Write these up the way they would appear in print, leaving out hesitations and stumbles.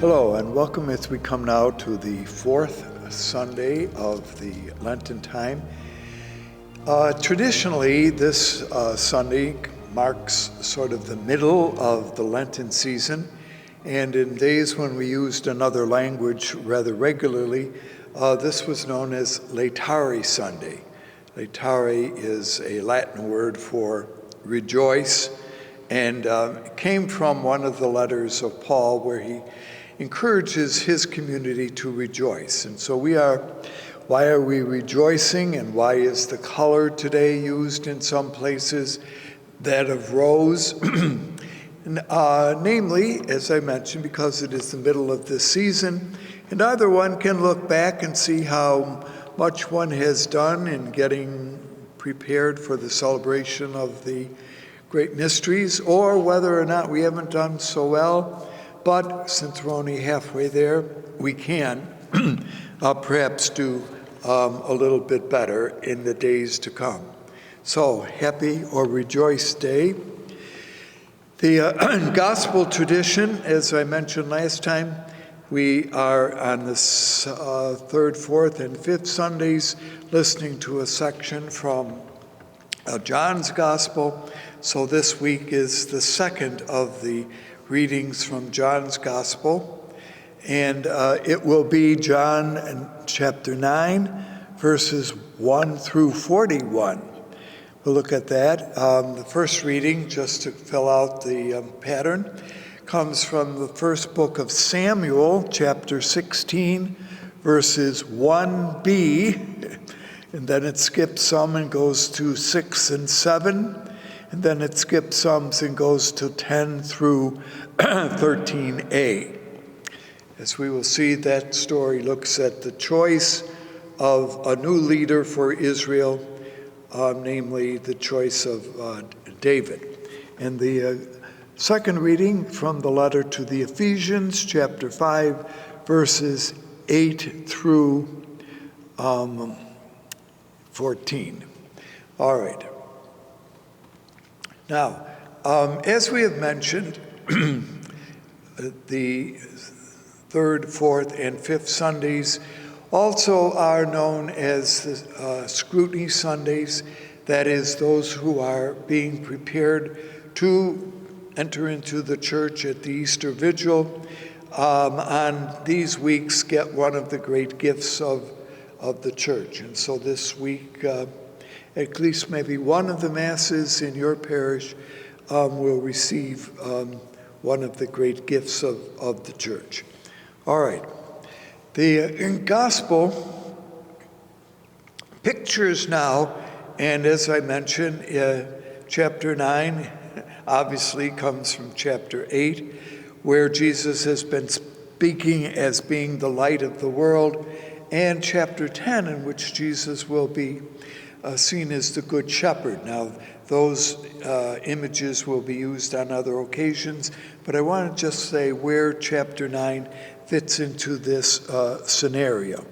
Hello and welcome as we come now to the fourth Sunday of the Lenten time. Traditionally, this Sunday marks sort of the middle of the Lenten season, and in days when we used another language rather regularly, this was known as Laetare Sunday. Laetare is a Latin word for rejoice, and it came from one of the letters of Paul where he encourages his community to rejoice. And so why are we rejoicing, and why is the color today used in some places that of rose? Namely, as I mentioned, because it is the middle of this season, and either one can look back and see how much one has done in getting prepared for the celebration of the great mysteries, or whether or not we haven't done so well. But since we're only halfway there, we can perhaps do a little bit better in the days to come. So, happy or rejoice day. The gospel tradition, as I mentioned last time, we are on the third, fourth, and fifth Sundays listening to a section from John's Gospel. So this week is the second of the readings from John's Gospel, and it will be John chapter 9, verses 1 through 41. We'll look at that. The first reading, just to fill out the pattern, comes from the first book of Samuel, chapter 16, verses 1b, and then it skips some and goes to 6 and 7, and then it skips some and goes to 10 through 13a. As we will see, that story looks at the choice of a new leader for Israel, namely the choice of David. And the second reading from the letter to the Ephesians, chapter 5, verses 8 through 14. All right. Now, as we have mentioned, the third, fourth, and fifth Sundays also are known as the Scrutiny Sundays. That is, those who are being prepared to enter into the church at the Easter Vigil. On these weeks, get one of the great gifts of the church. And so this week, at least maybe one of the masses in your parish will receive one of the great gifts of the church. All right. The gospel pictures now, and as I mentioned, chapter 9 obviously comes from chapter 8, where Jesus has been speaking as being the light of the world, and chapter 10, in which Jesus will be seen as the Good Shepherd. Now, those images will be used on other occasions, but I want to just say where chapter 9 fits into this scenario.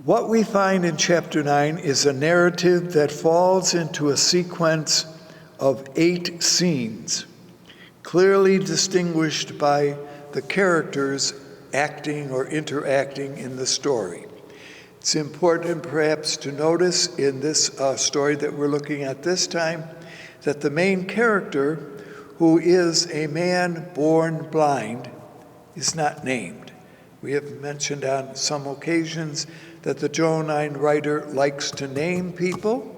What we find in chapter 9 is a narrative that falls into a sequence of 8 scenes, clearly distinguished by the characters acting or interacting in the story. It's important perhaps to notice in this story that we're looking at this time that the main character, who is a man born blind, is not named. We have mentioned on some occasions that the Johannine writer likes to name people,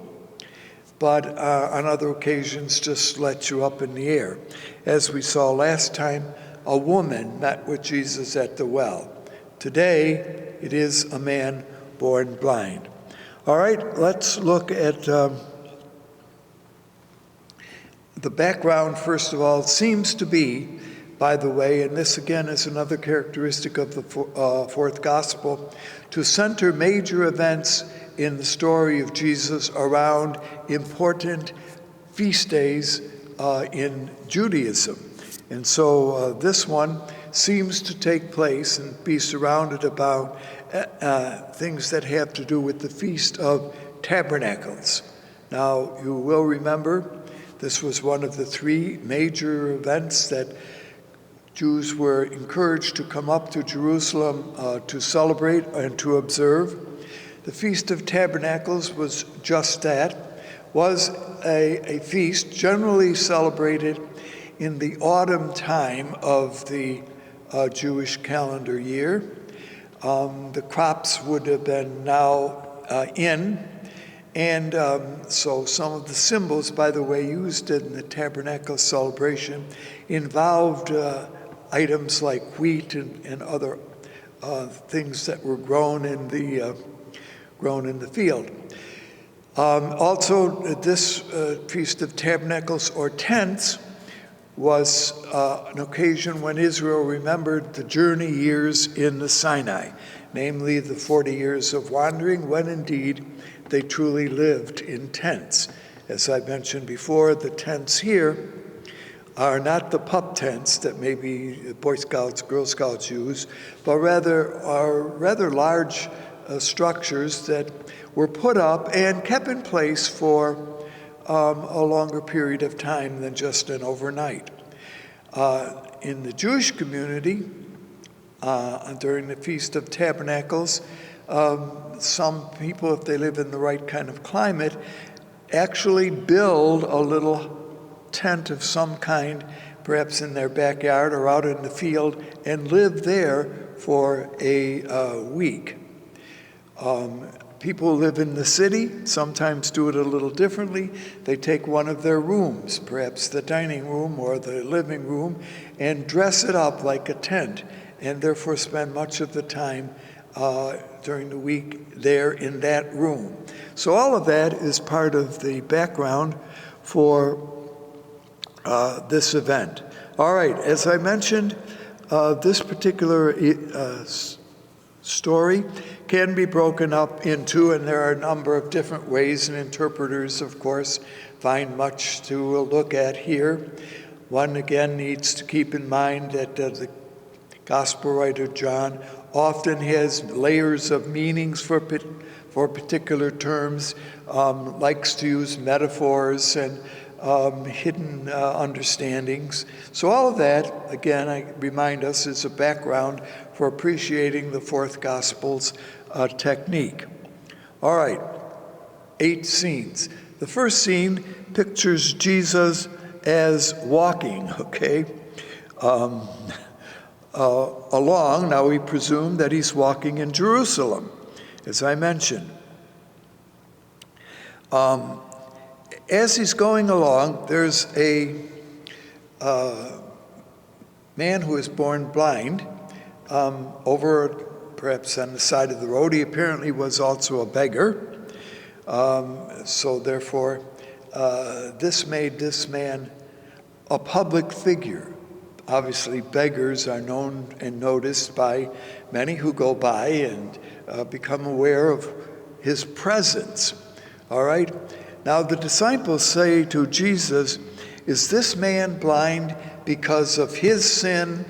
but on other occasions just lets you up in the air. As we saw last time, a woman met with Jesus at the well. Today, it is a man born blind. All right, let's look at the background. First of all, seems to be, by the way, and this again is another characteristic of the fourth gospel, to center major events in the story of Jesus around important feast days in Judaism. And so this one seems to take place and be surrounded about things that have to do with the Feast of Tabernacles. Now, you will remember this was one of the 3 major events that Jews were encouraged to come up to Jerusalem to celebrate and to observe. The Feast of Tabernacles was just that, was a feast generally celebrated in the autumn time of the Jewish calendar year. The crops would have been now in, and so some of the symbols, by the way, used in the tabernacle celebration involved items like wheat and other things that were grown in the field. Also, this Feast of Tabernacles or Tents was an occasion when Israel remembered the journey years in the Sinai, namely the 40 years of wandering, when indeed they truly lived in tents. As I mentioned before, the tents here are not the pup tents that maybe Boy Scouts, Girl Scouts use, but rather are rather large structures that were put up and kept in place for a longer period of time than just an overnight. In the Jewish community, during the Feast of Tabernacles, some people, if they live in the right kind of climate, actually build a little tent of some kind, perhaps in their backyard or out in the field, and live there for a week. People who live in the city sometimes do it a little differently. They take one of their rooms, perhaps the dining room or the living room, and dress it up like a tent, and therefore spend much of the time during the week there in that room. So all of that is part of the background for this event. All right, as I mentioned, this particular story can be broken up into, and there are a number of different ways, and interpreters, of course, find much to look at here. One, again, needs to keep in mind that the gospel writer John often has layers of meanings for particular terms, likes to use metaphors and hidden understandings. So all of that, again, I remind us, is a background for appreciating the fourth gospel's technique. All right, 8 scenes. The first scene pictures Jesus as walking, okay? Along, now we presume that he's walking in Jerusalem, as I mentioned. As he's going along, there's a man who is born blind over perhaps on the side of the road. He apparently was also a beggar. So therefore, this made this man a public figure. Obviously, beggars are known and noticed by many who go by and become aware of his presence. All right? Now, the disciples say to Jesus, is this man blind because of his sin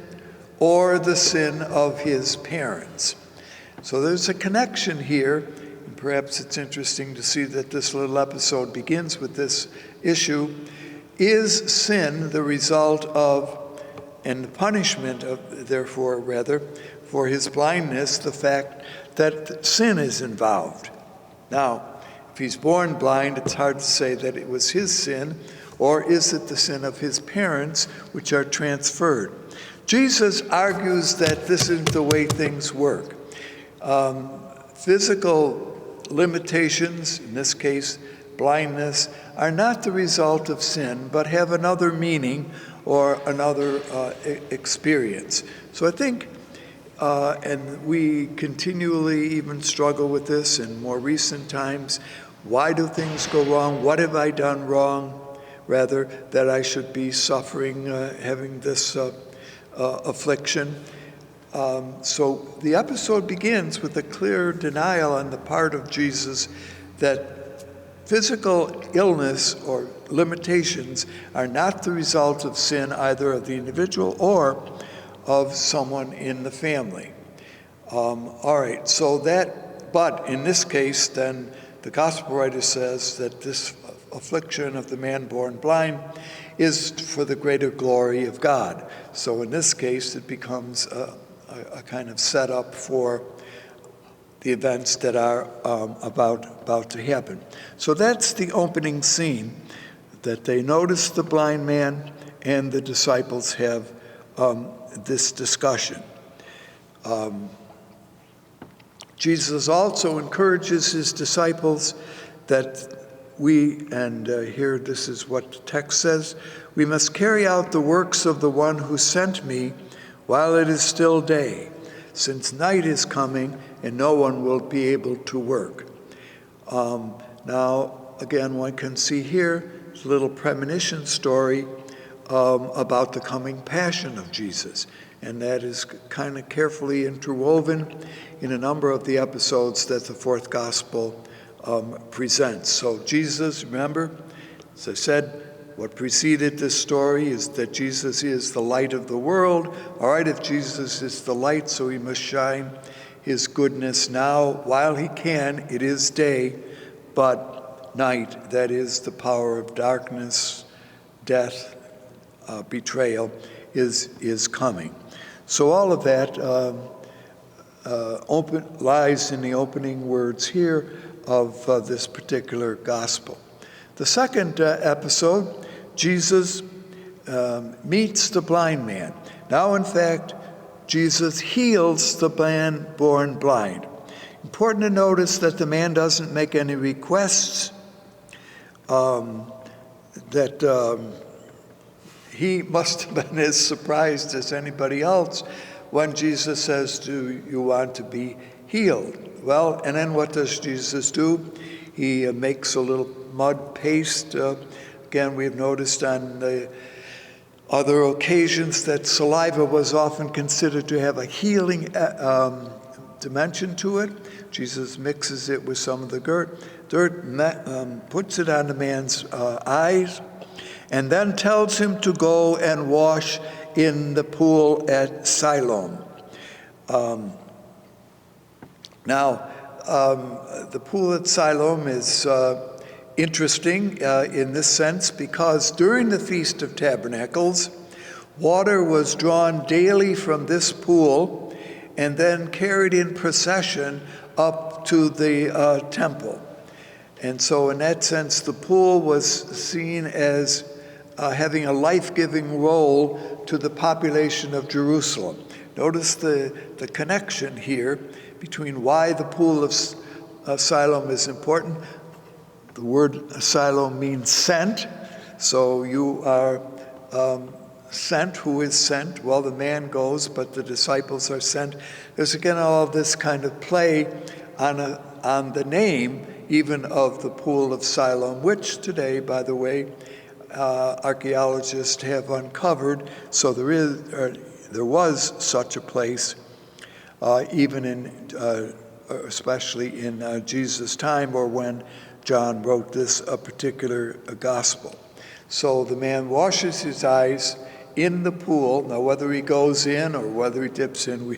or the sin of his parents? So there's a connection here, and perhaps it's interesting to see that this little episode begins with this issue. Is sin the result of, and the punishment of, therefore, rather, for his blindness, the fact that sin is involved? Now, if he's born blind, it's hard to say that it was his sin, or is it the sin of his parents, which are transferred? Jesus argues that this isn't the way things work. Physical limitations, in this case blindness, are not the result of sin, but have another meaning or another experience. So I think, and we continually even struggle with this in more recent times, why do things go wrong? What have I done wrong? Rather, that I should be suffering, having this affliction. So the episode begins with a clear denial on the part of Jesus that physical illness or limitations are not the result of sin, either of the individual or of someone in the family. All right, so that, but in this case, then the gospel writer says that this affliction of the man born blind is for the greater glory of God. So in this case, it becomes a kind of setup for the events that are about to happen. So that's the opening scene, that they notice the blind man and the disciples have this discussion. Jesus also encourages his disciples that here this is what the text says, we must carry out the works of the one who sent me while it is still day, since night is coming and no one will be able to work. Now, again, one can see here a little premonition story about the coming passion of Jesus. And that is kind of carefully interwoven in a number of the episodes that the fourth gospel presents. So Jesus, remember, as I said, what preceded this story is that Jesus is the light of the world. All right, if Jesus is the light, so he must shine his goodness now while he can. It is day, but night, that is the power of darkness, death, betrayal, is coming. So all of that lies in the opening words here of this particular gospel. The second episode, Jesus meets the blind man. Now, in fact, Jesus heals the man born blind. Important to notice that the man doesn't make any requests, he must have been as surprised as anybody else when Jesus says, do you want to be healed? Well, and then what does Jesus do? He makes a little mud paste. Again, we've noticed on the other occasions that saliva was often considered to have a healing dimension to it. Jesus mixes it with some of the dirt, puts it on the man's eyes, and then tells him to go and wash in the pool at Siloam. Now, the pool at Siloam is interesting in this sense because during the Feast of Tabernacles, water was drawn daily from this pool and then carried in procession up to the temple. And so in that sense, the pool was seen as having a life-giving role to the population of Jerusalem. Notice the connection here between why the pool of Siloam is important. The word Siloam means sent. So you are sent. Who is sent? Well, the man goes, but the disciples are sent. There's again all this kind of play on the name even of the pool of Siloam, which today, by the way, archaeologists have uncovered. So there was such a place, even especially in Jesus' time, or when John wrote this particular gospel. So the man washes his eyes in the pool. Now, whether he goes in or whether he dips in, we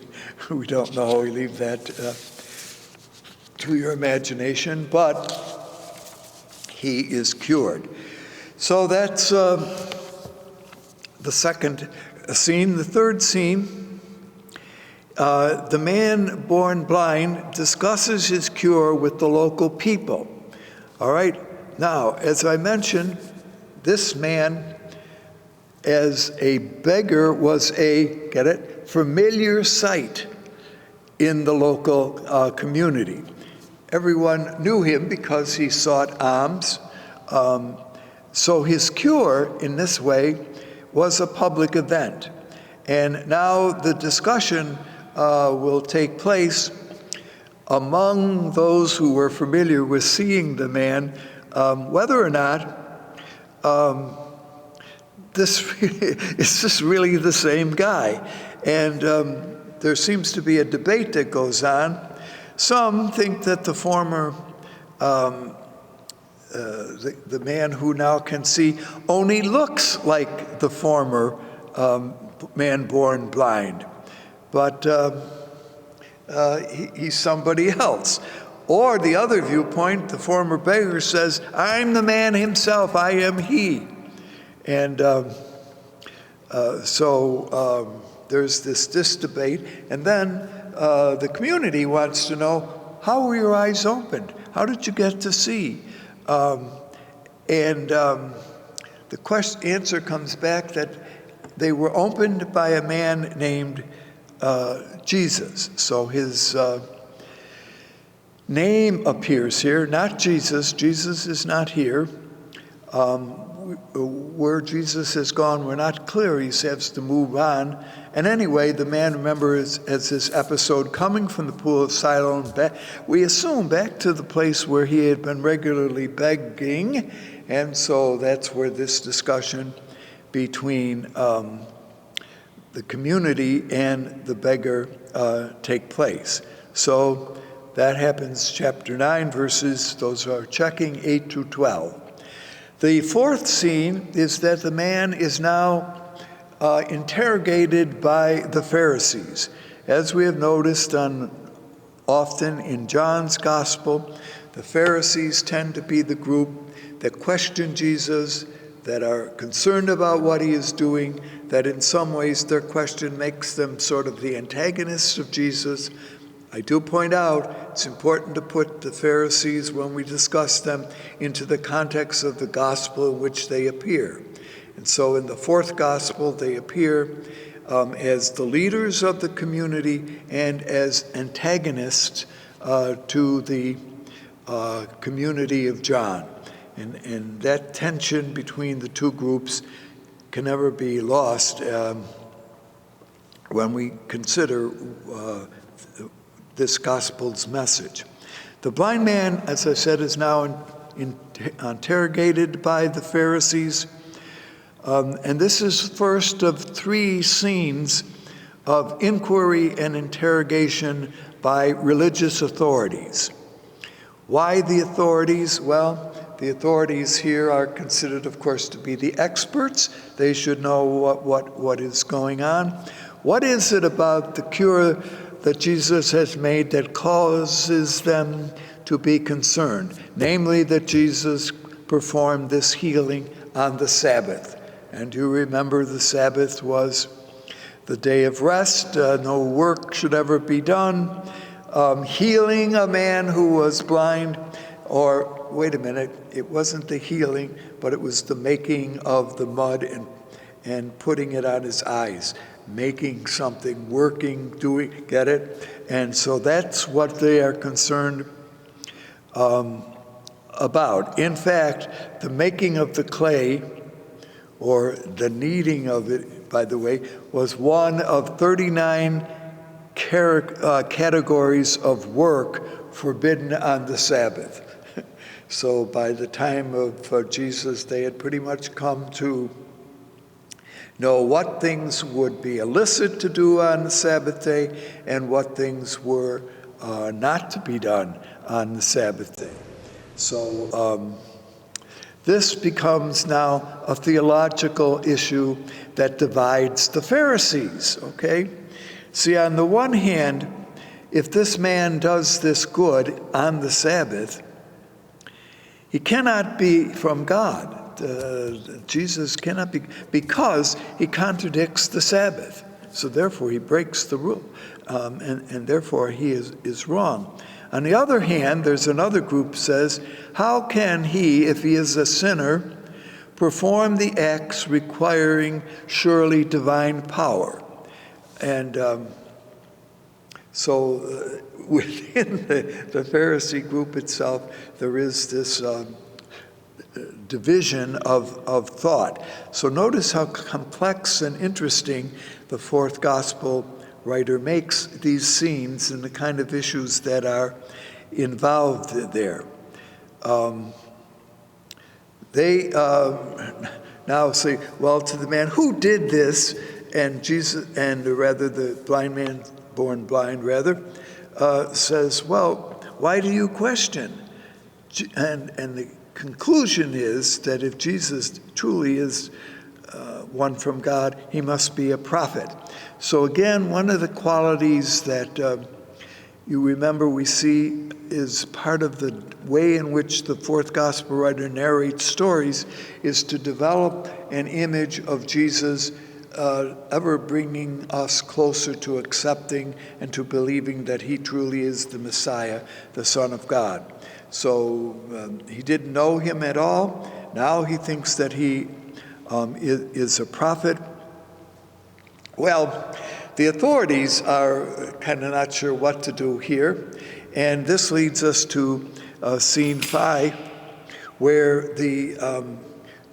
don't know. We leave that to your imagination. But he is cured. So that's the second scene. The third scene, the man born blind discusses his cure with the local people. All right. Now, as I mentioned, this man, as a beggar, was a, get it, familiar sight in the local community. Everyone knew him because he sought alms. So his cure, in this way, was a public event. And now the discussion will take place among those who were familiar with seeing the man, whether or not is this really the same guy. And there seems to be a debate that goes on. Some think that the former the man who now can see only looks like the former man born blind, but he's somebody else. Or the other viewpoint, the former beggar says, I'm the man himself, I am he. And so there's this debate. And then the community wants to know, how were your eyes opened? How did you get to see? The answer comes back that they were opened by a man named Jesus. So his name appears here, not Jesus. Jesus is not here. Where Jesus has gone, we're not clear. He has to move on. And anyway, the man, remember, as this episode, coming from the pool of Siloam, we assume back to the place where he had been regularly begging. And so that's where this discussion between the community and the beggar take place. So that happens, chapter 9, verses, those are checking 8 to 12. The fourth scene is that the man is now interrogated by the Pharisees. As we have noticed often in John's gospel, the Pharisees tend to be the group that question Jesus, that are concerned about what he is doing, that in some ways their question makes them sort of the antagonists of Jesus. I do point out it's important to put the Pharisees, when we discuss them, into the context of the gospel in which they appear. And so in the fourth gospel, they appear as the leaders of the community and as antagonists to the community of John. And that tension between the two groups can never be lost when we consider this gospel's message. The blind man, as I said, is now interrogated by the Pharisees. And this is first of three scenes of inquiry and interrogation by religious authorities. Why the authorities? Well, the authorities here are considered, of course, to be the experts. They should know what is going on. What is it about the cure that Jesus has made that causes them to be concerned? Namely, that Jesus performed this healing on the Sabbath. And you remember the Sabbath was the day of rest. No work should ever be done. Healing a man who was blind, or wait a minute, it wasn't the healing, but it was the making of the mud and putting it on his eyes. Making something, working, doing, get it? And so that's what they are concerned about. In fact, the making of the clay, or the kneading of it, by the way, was one of 39 categories of work forbidden on the Sabbath. So by the time of Jesus, they had pretty much come to know what things would be illicit to do on the Sabbath day and what things were not to be done on the Sabbath day. So this becomes now a theological issue that divides the Pharisees, okay? See, on the one hand, if this man does this good on the Sabbath, he cannot be from God. Jesus cannot be, because he contradicts the Sabbath. So therefore he breaks the rule, and therefore he is wrong. On the other hand, there's another group says, how can he, if he is a sinner, perform the acts requiring surely divine power? And so within the Pharisee group itself, there is this division of thought. So notice how complex and interesting the fourth gospel writer makes these scenes and the kind of issues that are involved there. They now say, well, to the man who did this, and Jesus, and rather the blind man, born blind rather, says, well, why do you question? And the conclusion is that if Jesus truly is one from God, he must be a prophet. So again, one of the qualities that you remember we see is part of the way in which the fourth gospel writer narrates stories is to develop an image of Jesus ever bringing us closer to accepting and to believing that he truly is the Messiah, the Son of God. So he didn't know him at all. Now he thinks that he is a prophet. Well, the authorities are kind of not sure what to do here. And this leads us to scene 5, where the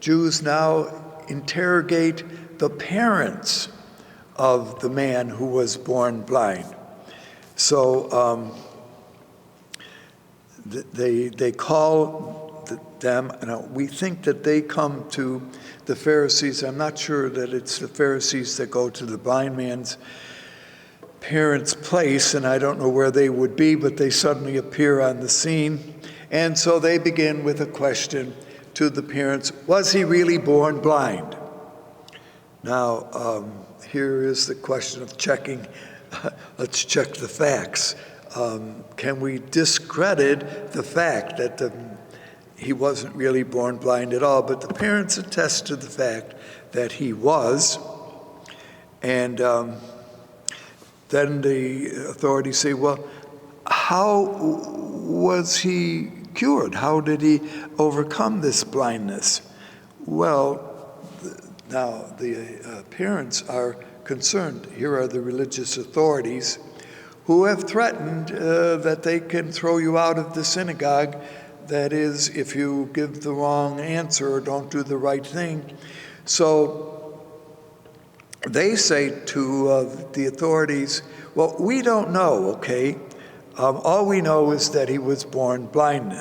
Jews now interrogate the parents of the man who was born blind. So they call them, we think that they come to the Pharisees. I'm not sure that it's the Pharisees that go to the blind man's parents' place, and I don't know where they would be, but they suddenly appear on the scene. And so they begin with a question to the parents: was he really born blind? Now, here is the question of checking. Let's check the facts. Can we discredit the fact that he wasn't really born blind at all? But the parents attest to the fact that he was. And then the authorities say, well, how was he cured? How did he overcome this blindness? Well, now the parents are concerned. Here are the religious authorities who have threatened that they can throw you out of the synagogue. That is, if you give the wrong answer or don't do the right thing. So they say to the authorities, well, we don't know, okay? All we know is that he was born blind.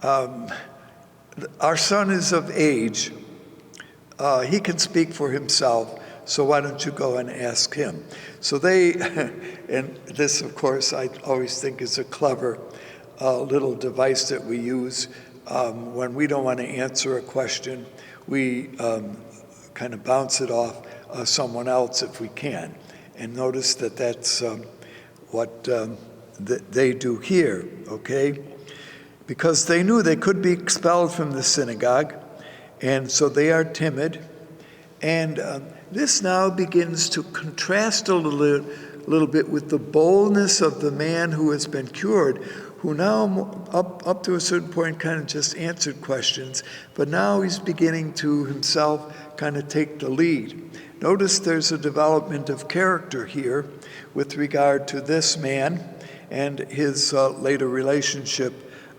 Our son is of age. He can speak for himself, so why don't you go and ask him? So they, and this, of course, I always think is a clever little device that we use when we don't want to answer a question. We kind of bounce it off someone else if we can. And notice that that's what they do here, okay? Because they knew they could be expelled from the synagogue, and so they are timid. And this now begins to contrast a little bit with the boldness of the man who has been cured, who now, up to a certain point, kind of just answered questions, but now he's beginning to himself kind of take the lead. Notice there's a development of character here with regard to this man and his later relationship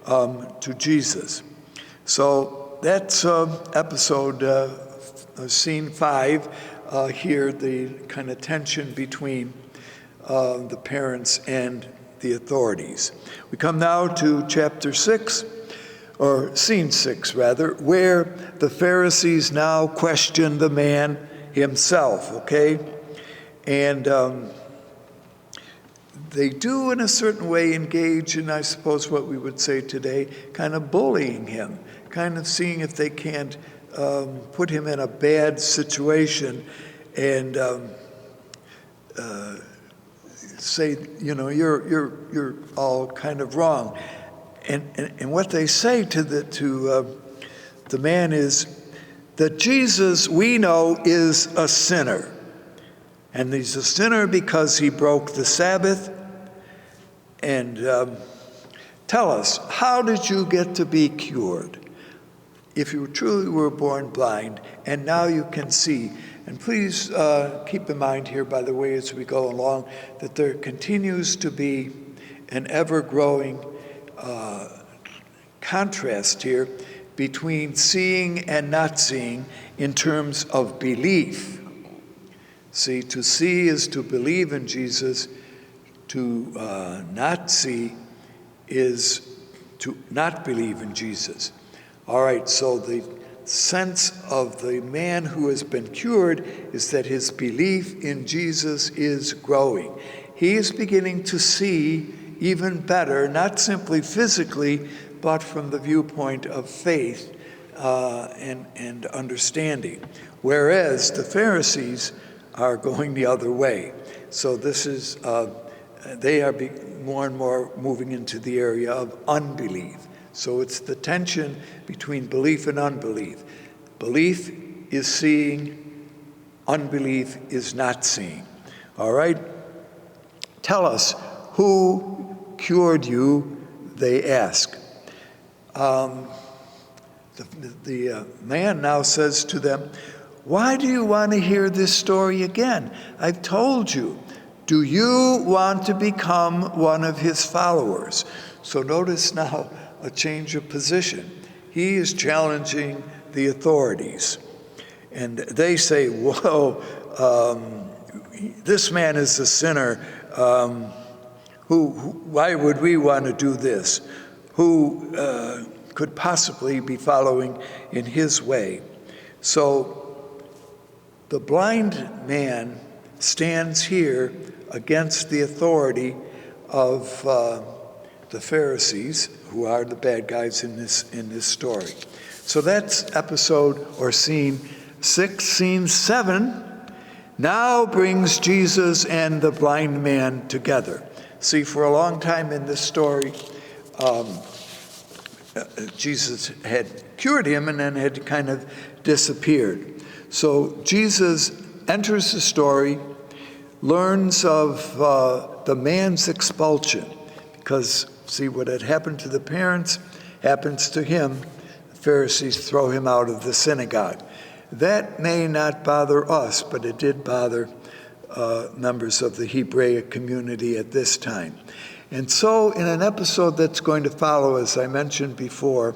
to Jesus. So that's episode scene 5 here, the kind of tension between the parents and the authorities. We come now to chapter 6, or scene 6 rather, where the Pharisees now question the man himself, okay? And they do in a certain way engage in, I suppose, what we would say today, kind of bullying him, kind of seeing if they can't put him in a bad situation and say, you know, you're all kind of wrong. And what they say to the man is that Jesus, we know, is a sinner. And he's a sinner because he broke the Sabbath. And tell us, how did you get to be cured? If you truly were born blind, and now you can see. And please keep in mind here, by the way, as we go along, that there continues to be an ever-growing contrast here between seeing and not seeing in terms of belief. See, to see is to believe in Jesus. To not see is to not believe in Jesus. All right, so the sense of the man who has been cured is that his belief in Jesus is growing. He is beginning to see even better, not simply physically, but from the viewpoint of faith and understanding, whereas the Pharisees are going the other way. So this is they are more and more moving into the area of unbelief. So it's the tension between belief and unbelief. Belief is seeing, unbelief is not seeing. All right? Tell us, who cured you? They ask. The man now says to them, why do you want to hear this story again? I've told you. Do you want to become one of his followers? So notice now a change of position. He is challenging the authorities. And they say, whoa, this man is a sinner. Why would we want to do this? Who could possibly be following in his way? So the blind man stands here against the authority of the Pharisees, who are the bad guys in this story. So that's episode or scene 6. Scene 7 now brings Jesus and the blind man together. See, for a long time in this story, Jesus had cured him and then had kind of disappeared. So Jesus enters the story, learns of the man's expulsion, because, see, what had happened to the parents happens to him. The Pharisees throw him out of the synagogue. That may not bother us, but it did bother members of the Hebraic community at this time. And so in an episode that's going to follow, as I mentioned before,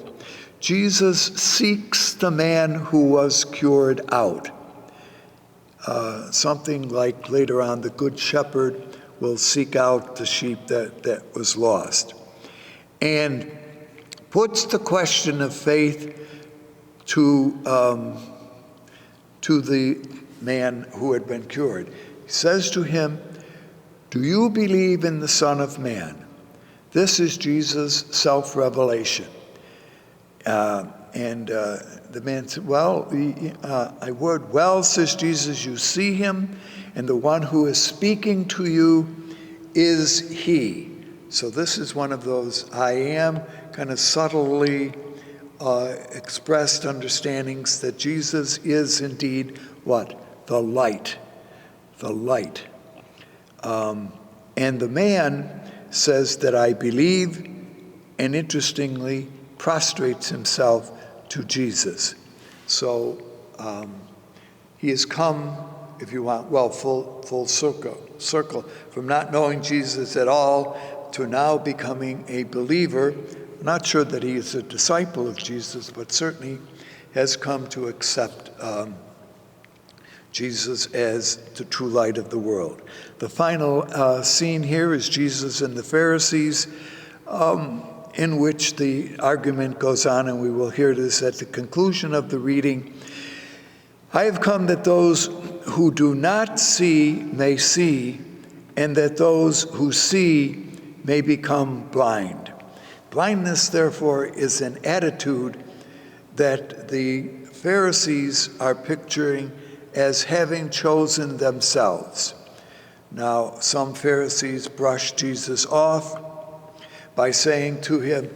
Jesus seeks the man who was cured out. Something like later on, the Good Shepherd will seek out the sheep that was lost. And puts the question of faith to the man who had been cured. He says to him, do you believe in the Son of Man? This is Jesus' self-revelation. And the man said, well, I would. Well, says Jesus, you see him, and the one who is speaking to you is he. So this is one of those I am kind of subtly expressed understandings that Jesus is indeed what? The light. The light. And the man says that I believe, and interestingly, prostrates himself to Jesus. So he has come, if you want, well, full circle from not knowing Jesus at all to now becoming a believer. I'm not sure that he is a disciple of Jesus, but certainly has come to accept Jesus as the true light of the world. The final scene here is Jesus and the Pharisees, in which the argument goes on, and we will hear this at the conclusion of the reading. I have come that those who do not see may see, and that those who see may become blind. Blindness, therefore, is an attitude that the Pharisees are picturing as having chosen themselves. Now, some Pharisees brush Jesus off by saying to him,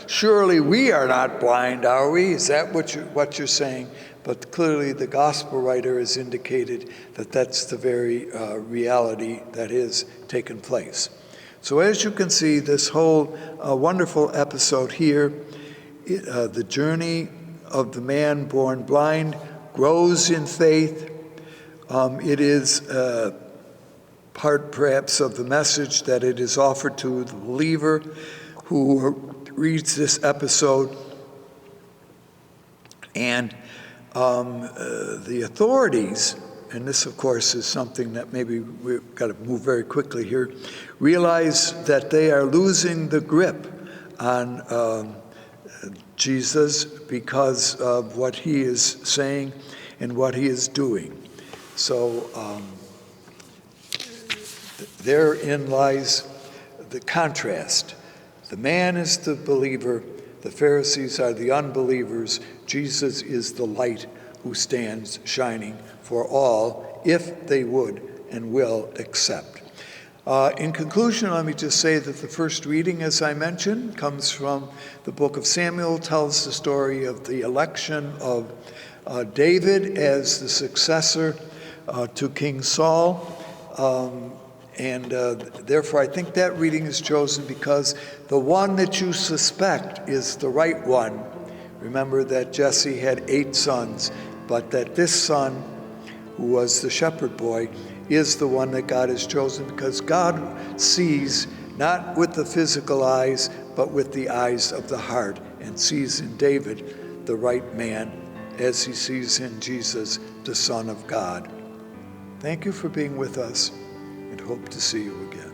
surely we are not blind, are we? Is that what you're saying? But clearly the gospel writer has indicated that that's the very reality that has taken place. So as you can see, this whole wonderful episode here, the journey of the man born blind grows in faith. It is part perhaps of the message that it is offered to the believer who reads this episode. And the authorities, and this of course is something that maybe we've got to move very quickly here, realize that they are losing the grip on Jesus because of what he is saying and what he is doing. So therein lies the contrast. The man is the believer, the Pharisees are the unbelievers, Jesus is the light who stands shining for all if they would and will accept. In conclusion, let me just say that the first reading, as I mentioned, comes from the book of Samuel, tells the story of the election of David as the successor to King Saul. Therefore, I think that reading is chosen because the one that you suspect is the right one. Remember that Jesse had 8 sons, but that this son, who was the shepherd boy, is the one that God has chosen because God sees not with the physical eyes, but with the eyes of the heart, and sees in David the right man as he sees in Jesus, the Son of God. Thank you for being with us, and hope to see you again.